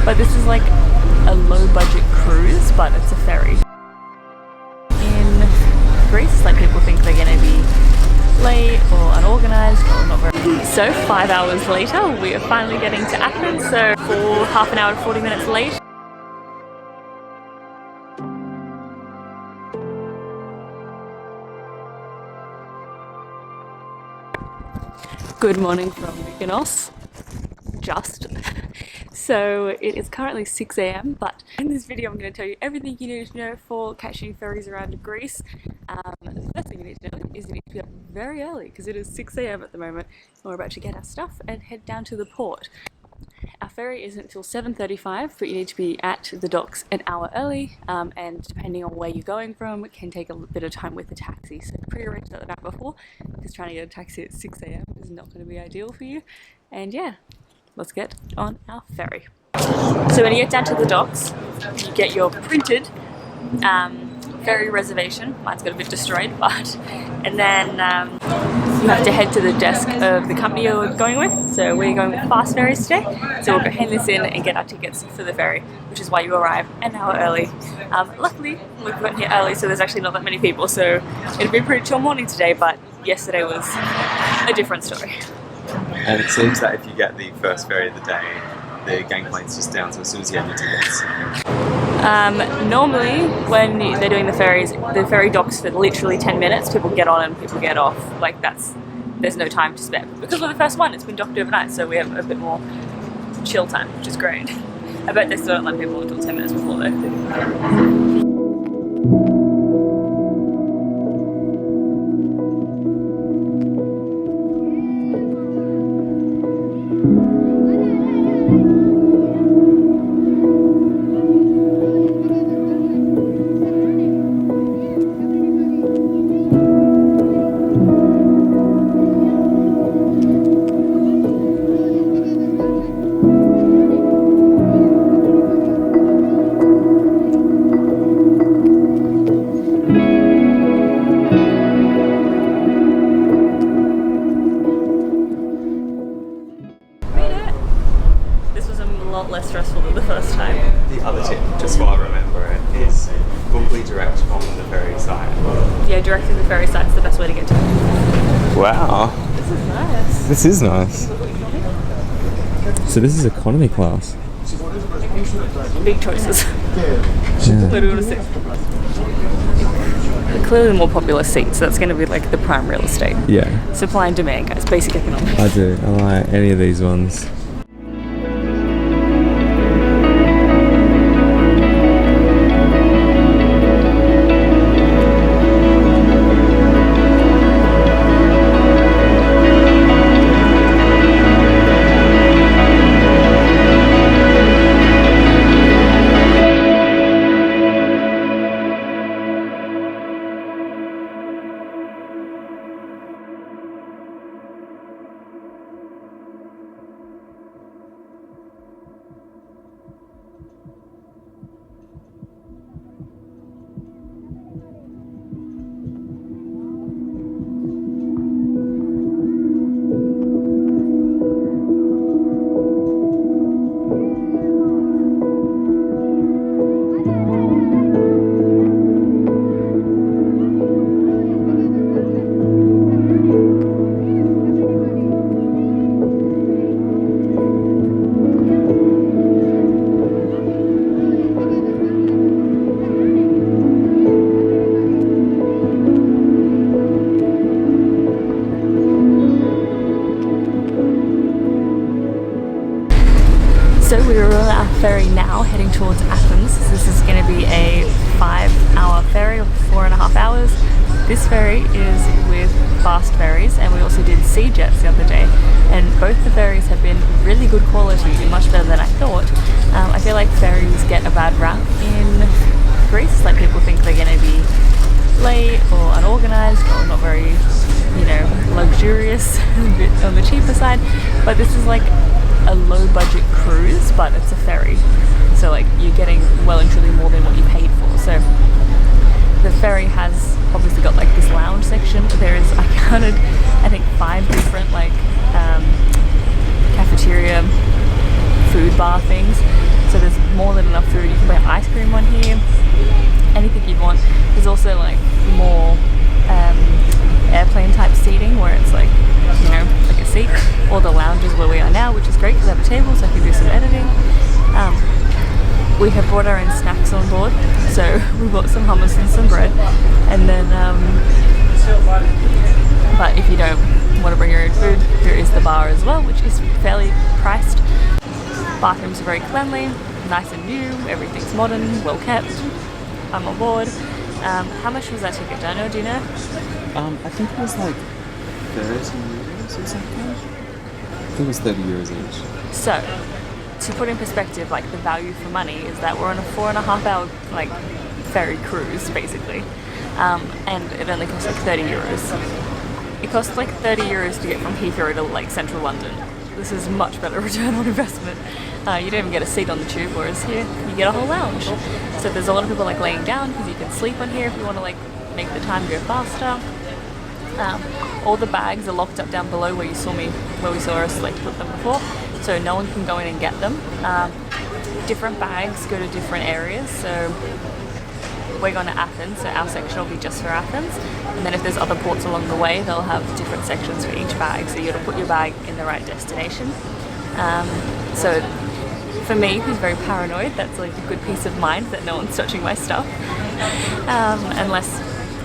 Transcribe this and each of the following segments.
but this is like a low budget cruise, but it's a ferry. In Greece, like people think they're gonna be late or unorganized or not very. So 5 hours later, we are finally getting to Athens, so for half an hour and 40 minutes late. Good morning from Mykonos. So it is currently 6 AM, but in this video I'm going to tell you everything you need to know for catching ferries around Greece. The first thing you need to know is you need to be up very early because it is 6 AM at the moment and we're about to get our stuff and head down to the port. Our ferry isn't until 7:35, but you need to be at the docks an hour early, and depending on where you're going from, it can take a bit of time with the taxi. So pre-arrange that the night before, because trying to get a taxi at 6 AM is not going to be ideal for you. And yeah, let's get on our ferry. So when you get down to the docks, you get your printed ferry reservation. Mine's got a bit destroyed, and then you have to head to the desk of the company you're going with. So we're going with Fast Ferries today, so we'll go hand this in and get our tickets for the ferry, which is why you arrive an hour early. Luckily, we've gotten here early, so there's actually not that many people, so it'll be a pretty chill morning today, but yesterday was a different story. And it seems that if you get the first ferry of the day, the gangplank's just down, so as soon as you have your tickets. Normally, when they're doing the ferry docks for literally 10 minutes, people get on and people get off. Like there's no time to spare. Because we're the first one, it's been docked overnight, so we have a bit more chill time, which is great. I bet they still don't let people until 10 minutes before though. Less stressful than the first time. The other tip, just while I remember it, is bookly direct from the ferry site. Yeah, direct to the ferry site is the best way to get to it. Wow. This is nice. This is nice. So this is economy class. Big choices. Yeah. What do you want to say? Clearly the more popular seats, so that's going to be like the prime real estate. Yeah. Supply and demand, guys. Basic economics. I do. I like any of these ones. So we're on our ferry now, heading towards Athens. This is going to be a 5-hour ferry, or 4.5 hours. This ferry is with Fast Ferries, and we also did Sea Jets the other day. And both the ferries have been really good quality, much better than I thought. I feel like ferries get a bad rap in Greece. Like people think they're going to be late or unorganized or not very, luxurious, a bit on the cheaper side. But this is like a low budget cruise, but it's a ferry, so like you're getting well and truly more than what you paid for. So the ferry has obviously got like this lounge section. There is, I counted, I think 5 different cafeteria food bar things. So more than enough food. You can buy ice cream on here, anything you'd want. There's also like more airplane type seating where it's like, you know, like a seat, or the lounges where we are now, which is great because I have a table so I can do some editing. We have brought our own snacks on board, so we bought some hummus and some bread, and then but if you don't want to bring your own food, there is the bar as well, which is fairly priced. Bathrooms are very cleanly, nice and new, everything's modern, well kept. I'm on board. How much was that ticket, Dano? Do you know? I think it was like 30 euros or something. I think it was 30 euros each. So, to put in perspective, like the value for money is that we're on a 4.5 hour like ferry cruise basically, and it only costs like 30 euros. It costs like 30 euros to get from Heathrow to like central London. This is much better return on investment. You don't even get a seat on the tube, whereas here you get a whole lounge. So there's a lot of people like laying down because you can sleep on here if you want to like make the time go faster. All the bags are locked up down below where we saw us like put them before, so no one can go in and get them. Different bags go to different areas, so we're going to Athens, so our section will be just for Athens, and then if there's other ports along the way, they'll have different sections for each bag, so you got to put your bag in the right destination. So for me, who's very paranoid, that's like a good peace of mind that no one's touching my stuff, unless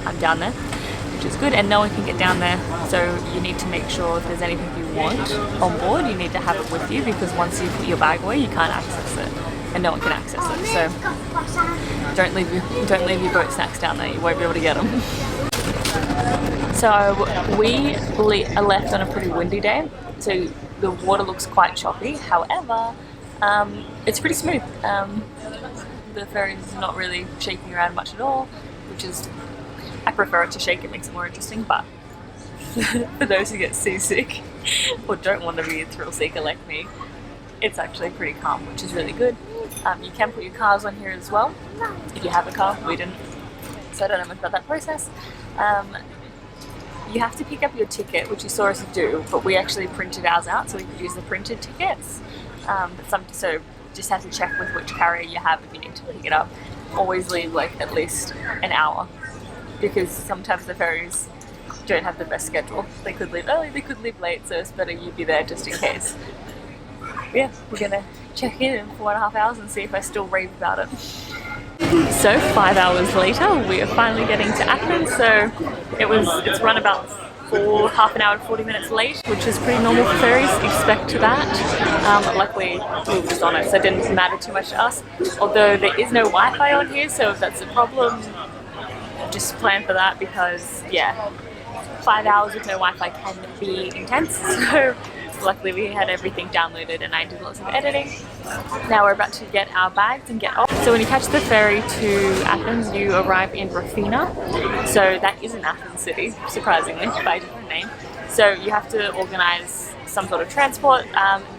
I'm down there, which is good, and no one can get down there, so you need to make sure if there's anything you want on board, you need to have it with you, because once you put your bag away, you can't access it, and no one can access it. So don't leave your boat snacks down there, you won't be able to get them. So we left on a pretty windy day, so the water looks quite choppy. However, it's pretty smooth. The ferry's not really shaking around much at all, which is, I prefer it to shake, it makes it more interesting, but for those who get seasick or don't want to be a thrill seeker like me, it's actually pretty calm, which is really good. You can put your cars on here as well, if you have a car. We didn't, so I don't know much about that process. You have to pick up your ticket, which you saw us do, but we actually printed ours out so we could use the printed tickets. So just have to check with which carrier you have if you need to pick it up. Always leave like at least an hour, because sometimes the ferries don't have the best schedule. They could leave early, they could leave late, so it's better you be there just in case. Yeah, we're gonna check in 4.5 hours and see if I still rave about it. So 5 hours later, we are finally getting to Athens. So it's run about half an hour and 40 minutes late, which is pretty normal for ferries, expect that. Luckily we were just on it, so it didn't matter too much to us. Although there is no Wi-Fi on here, so if that's a problem, just plan for that, because yeah, 5 hours with no Wi-Fi can be intense. So luckily we had everything downloaded and I did lots of editing. Now we're about to get our bags and get off. So when you catch the ferry to Athens, you arrive in Rafina. So that is in Athens city, surprisingly, by a different name. So you have to organise some sort of transport.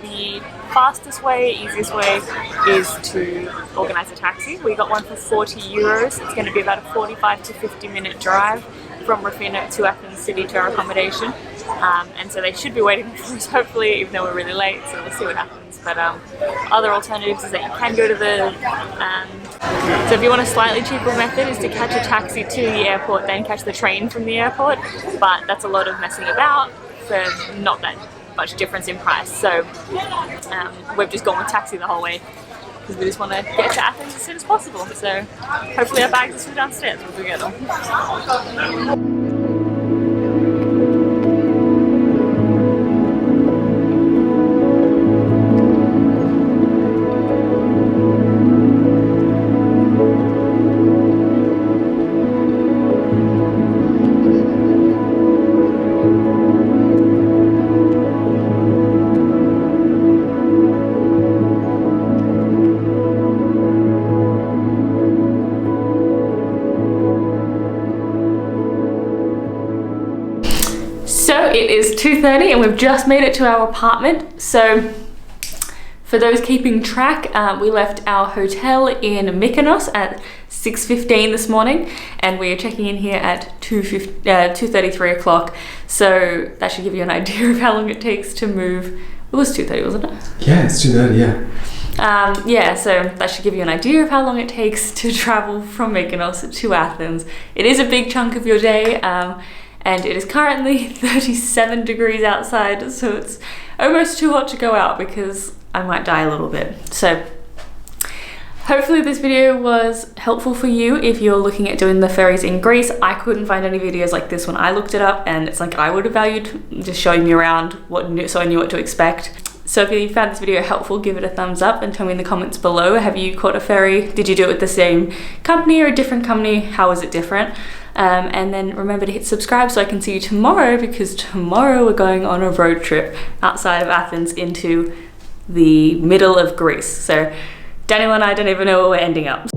The fastest way, easiest way is to organise a taxi. We got one for 40 euros. It's going to be about a 45 to 50 minute drive from Rafina to Athens city to our accommodation. And so they should be waiting for us, hopefully, even though we're really late, so we'll see what happens. But other alternatives is that you can go to the... so if you want a slightly cheaper method is to catch a taxi to the airport, then catch the train from the airport, but that's a lot of messing about for not that much difference in price. So we've just gone with taxi the whole way, because we just want to get to Athens as soon as possible. So hopefully our bags are still downstairs when we get them. It is 2:30 and we've just made it to our apartment. So for those keeping track, we left our hotel in Mykonos at 6:15 this morning, and we are checking in here at 2:33 o'clock. So that should give you an idea of how long it takes to move. It was 2:30, wasn't it? Yeah, it's 2:30, yeah. Yeah, so that should give you an idea of how long it takes to travel from Mykonos to Athens. It is a big chunk of your day, and it is currently 37 degrees outside, so it's almost too hot to go out because I might die a little bit. So hopefully this video was helpful for you if you're looking at doing the ferries in Greece. I couldn't find any videos like this when I looked it up, and it's like I would have valued just showing you around so I knew what to expect. So if you found this video helpful, give it a thumbs up and tell me in the comments below, have you caught a ferry? Did you do it with the same company or a different company? How is it different? And then remember to hit subscribe so I can see you tomorrow, because tomorrow we're going on a road trip outside of Athens into the middle of Greece. So Daniel and I don't even know where we're ending up.